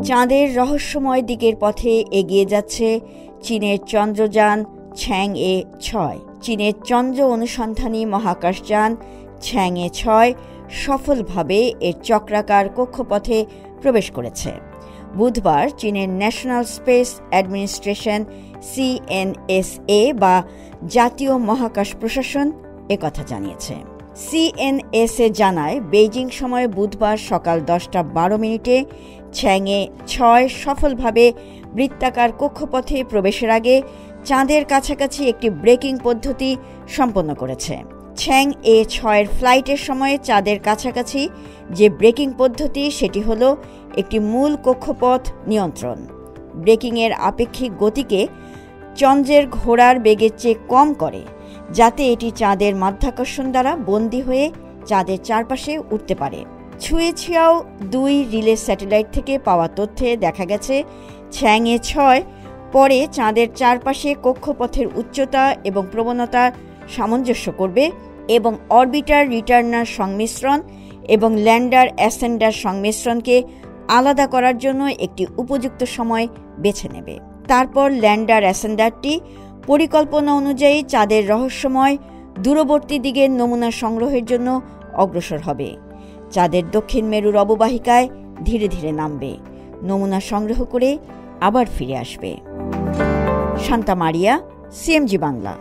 চাঁদের রহস্যময় দিকের পথে এগিয়ে যাচ্ছে চীনের চন্দ্রযান চ্যাংয়ে-6। চীনের চন্দ্র অনুসন্ধানী মহাকাশযান চ্যাংয়ে-6 সফলভাবে এর চক্রাকার কক্ষপথে প্রবেশ করেছে। বুধবার চীনের ন্যাশনাল স্পেস অ্যাডমিনিস্ট্রেশন CNSA বা জাতীয় মহাকাশ প্রশাসন একথা জানিয়েছে। CNSA জানায়, বেইজিং সময় বুধবার সকাল 10:12 চ্যাংয়ে-6 সফলভাবে বৃত্তাকার কক্ষপথে প্রবেশের আগে চাঁদের কাছাকাছি একটি ব্রেকিং পদ্ধতি সম্পন্ন করেছে। চ্যাংয়ে-6 ফ্লাইটের সময় চাঁদের কাছাকাছি যে ব্রেকিং পদ্ধতি সেটি হল একটি মূল কক্ষপথ নিয়ন্ত্রণ। ব্রেকিংয়ের আপেক্ষিক গতিকে চন্দ্রের ঘোরার বেগের চেয়ে কম করে, যাতে এটি চাঁদের মাধ্যাকর্ষণ দ্বারা বন্দী হয়ে চাঁদের চারপাশে উঠতে পারে। ছুঁয়েছিয়াও 2 রিলে স্যাটেলাইট থেকে পাওয়া তথ্যে দেখা গেছে, চ্যাংয়ে-6 পরে চাঁদের চারপাশে কক্ষপথের উচ্চতা এবং প্রবণতার সামঞ্জস্য করবে এবং অরবিটার রিটার্নার সংমিশ্রণ এবং ল্যান্ডার অ্যাসেন্ডার সংমিশ্রণকে আলাদা করার জন্য একটি উপযুক্ত সময় বেছে নেবে। তারপর ল্যান্ডার অ্যাসেন্ডারটি পরিকল্পনা অনুযায়ী চাঁদের রহস্যময় দূরবর্তী দিকের নমুনা সংগ্রহের জন্য অগ্রসর হবে। চাঁদের দক্ষিণ মেরুর অববাহিকায় ধীরে ধীরে নামবে, নমুনা সংগ্রহ করে আবার ফিরে আসবে। শান্তা মারিয়া, CMG বাংলা।